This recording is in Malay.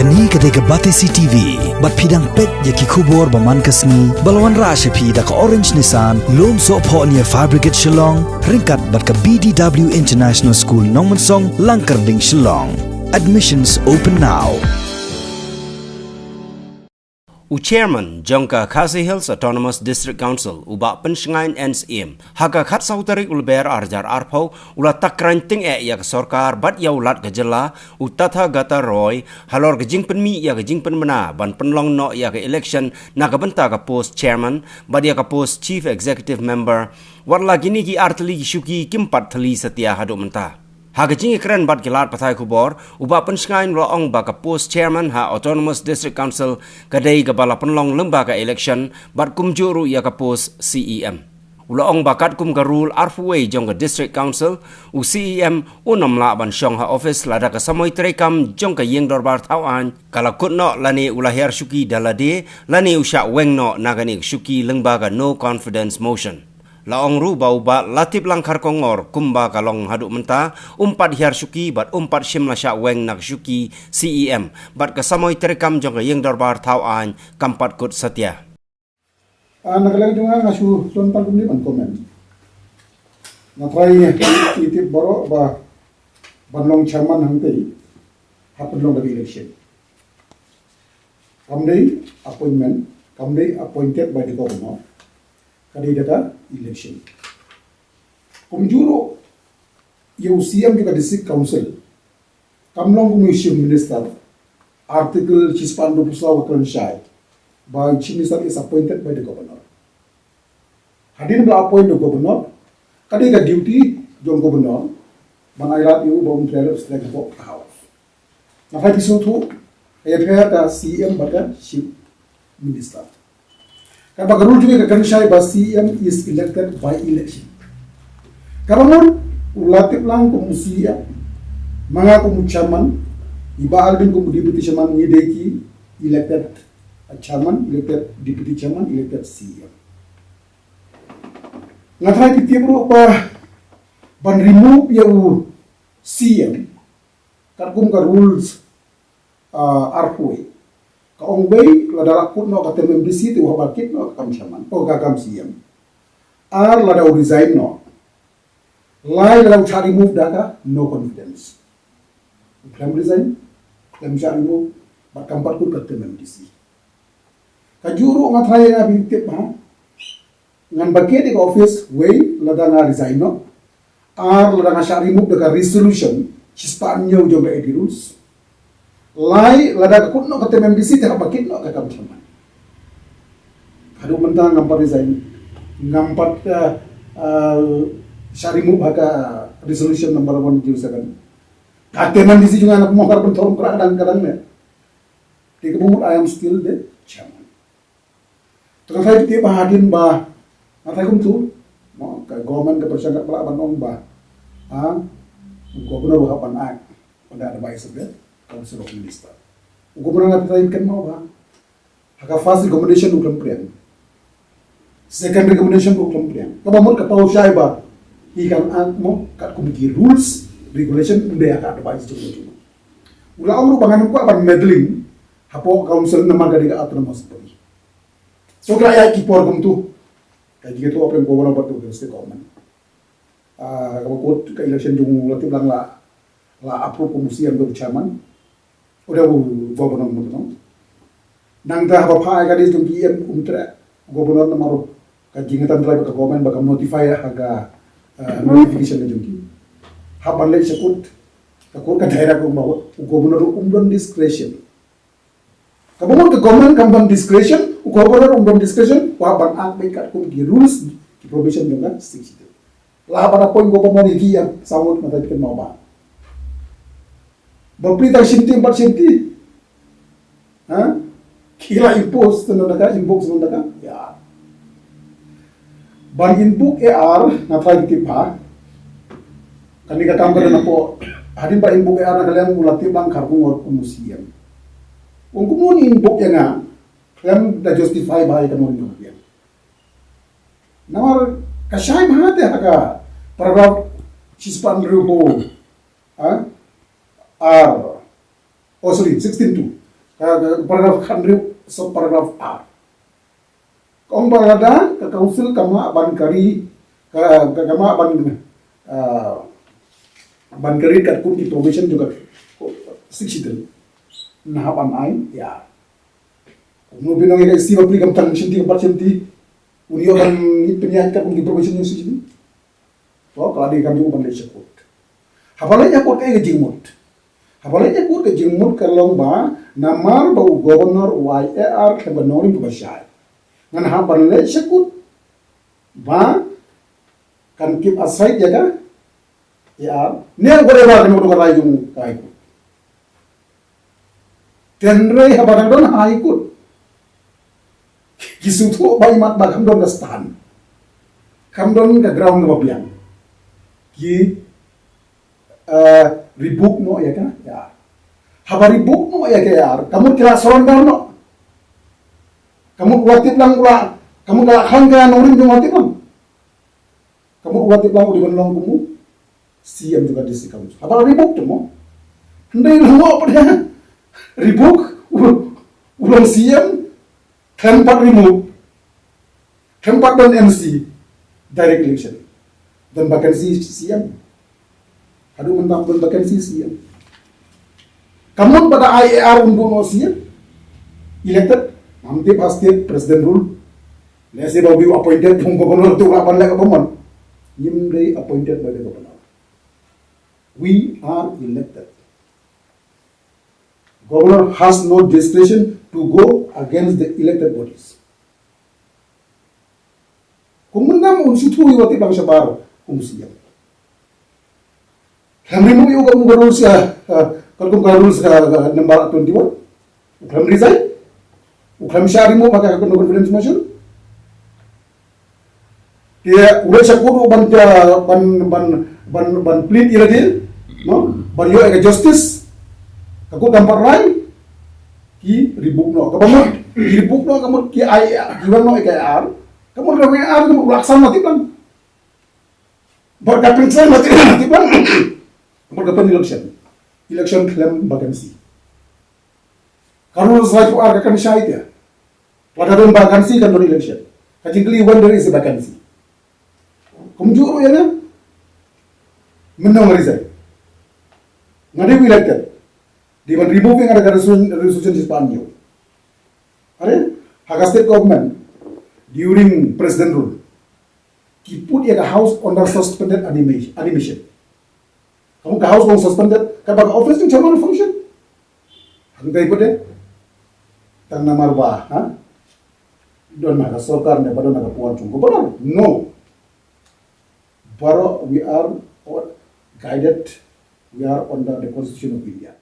Kani kadega Batesi TV, bat pidang pet yaki kubor baman kasni, balawan rasha pi da ka Orange Nissan, lom so po niya Fabricate Shillong, ringkat bat ka BDW International School Nongmansong, Langkarding Shillong. Admissions open now. Chairman Jongka Khasi Hills Autonomous District Council uba pensngain and Syiem haka khat sautari ulber arjar arpau ula Takraiñ ting ya ke Sorkar bat ya ulat ke Jylla utatha gata roy halor ke jing penmi ya ke jing penmena ban penlong no ya ke election na ke benta ke post chairman bat ya ke post chief executive member wat lagi ni ki artli ki syuki kimpat thali setia hadu menta Haga jingi keren bat gilat pathai kubor, uba pensngain lo ong baka post chairman ha Autonomous District Council kadai gabala penlong lembaga election bat kumjuru ya ka post Syiem. Ula ong bakat kum ka rule arfway jong ka District Council, u Syiem unam la ban syong ha office lada ka samoy terekam jong ka yeng dorbar tawan, kala kutno lani ula her syuki dalade, lani usha weng no nagani syuki lembaga no confidence motion. Laong ru bau ba latip langkar kongor kumba kalong haduk menta umpat hiar syuki bat umpat shimla sya weng nak syuki Syiem bat kesamoy terekam jong yang darbar tawan kampat kut setia. Nakalang junga ngasu tontal kumli man komen. Natrai itip boro ba banlong chairman hangtei hapenlong dari election. Kamdei appointment, kamdei appointed by the governor. Kadi data election. Kumjuro yung Syiem kita district council. Kamlong commission minister article Chispando Pusaw Kanshay by chief minister is appointed by the governor. Hadin ba appoint the governor? Kadi ka duty yung governor manailat yung bawang trailer strike po house. Nakay pisoto ay kaya Syiem baka chief minister. Kapag rule juga Kanshay ba Syiem is elected by election. Kapangon ulatip lang kung Syiem mga kung chairman ibaal din kung deputy chairman ni deki elected chairman, elected deputy chairman, elected Syiem. Ngatray pitibro pa ban remove yung Syiem kung ka rules arpway. Kaong bay ladala kut no kate membership ti wabakit no kam chairman o gagam Syiem ar lada resign no lai lada ucha remove daga no confidence claim resign claim ucha remove bat kampat kut kate membership kajuru ngatray nga bintip ha ngan bakit di office way lada nga resign no ar lada nga ucha remove daga resolution chispan nyo jo ga edi rules lai lada kut no kate membisi te bakit no kakam chairman kadu mentang ngampat resign ngampat syarimu baka resolution number 107 kate membisi juga anak mohar bentor kadang-kadang ne di kebumut I am still the chairman terkait dia bahadin bah ngatai kum tu mo ka government ke persangkat pala banong bah gubernur hapan ak pada advice dia Council of Minister. Gubernur ngatain kan mau ba? Haka first recommendation uklam priang. Second recommendation uklam priang. Kabamot ka pau syai ba? Ikan mo kat kumiki rules regulation inde aka advice jung. Ula amru bangan ko ban meddling hapo council na magadi ka autonomous body. So kaya kipor kum tu. Kaya gitu apa yang gubernur batu ke state government. Kabamot ka election jung latib lang la approve komisian do chairman. Udah gubernur mutu nang dah apa kali itu PM umtre gubernur nomor kajingatan drive ke government bakal notify haga notification na jungki hapan le sekut kakut ka daerah ko bawa gubernur umdon discretion kabumon ke government kambang discretion gubernur umdon discretion wa bang ang bekat ko di rules di provision dengan six itu lah pada poin gubernur iki yang sawut mata bikin mau ba Baprita sinti empat sinti, kira impos tenang inbox tenang ya. Ban inbox nafai tipa, kami kata angkat napo, hadin ba inbox na kalian mulati bang karbon or Syiem. Ungkum mo inbox nga, kalian da justify ba ita mo inbox yan. Namar kasay mahate haka paragraph Chispan Rubo, 16.2 paragraph 100 sub paragraph R. Kong barada ke council kama bankari kama bankari kat kun information juga siksitel nahapan ain ya. Mo binong ika si papli kam tan shinti kam shinti unio kan penyahat kat kun information yang siksitel. So kalau dia kami uban le sekut. Hapalai ya kot kai jingmut. Hapalai ya kot kai jingmut kalong ba namar ba governor YAR ke banori ba syai. Ngan hapan le sekut ba kan keep aside ya ka ya ne gore ba kan udah rai jung kai ko tenre hapan don hai ko kisutu ba imat ba kam don stan kam don ka ground ba biang ki ribuk no ya ka ya habari ribuk no ya ka ya kamu kira sorondar no kamu watip lang ula, kamu dah hangga norin jong watip lang. Kamu watip lang di bandang kamu, Syiem juga di kamu. Apa ribuk tu mo? Hendai lu apa dia? Ribuk, ulang Syiem, tempat remove, tempat dan MC, direct election, dan vacancy Syiem. Aduh mentang dan vacancy Syiem. Kamu pada IAR untuk no Syiem, elected. Nanti pasti presiden rule. Lesi bau biu appointed from governor tu lapan lek pemon. Yimdei appointed by the governor. We are elected. Governor has no discretion to go against the elected bodies. Kung mendam unsitu iwati bang sabar Syiem. Kami mau iu kamu rules ya. Kalau kamu rules number 21. Kamu resign. Ukam syari mo pakai akun confidence motion. Dia udah sekuru ban plead iradil, no? Ban yo ega justice. Kaku dampar rai. Ki ribuk no. Kamu ribuk no kamu ki ai giwan no ega ar. Kamu kamu ar kamu laksan mati bang. Berkapin saya mati bang. Berkapin election. Election claim vacancy. Kalau saya ar akan syahid ya. Pada don vacancy kan don election. Kajingkli when there is a vacancy. Kumjuru ya kan? Menang resign. Ngade we elected. They were removing ada resolution di Spanyol. Are Haga state government during president rule. He put a house under suspended animation. Kamu ke house on suspended. Kapag office yung chairman function. Hanggang ikut deh. Tang namar ba, ha? Don naga Sorkar ne pada naga puan chung. Benar? No. But we are guided. We are under the Constitution of India.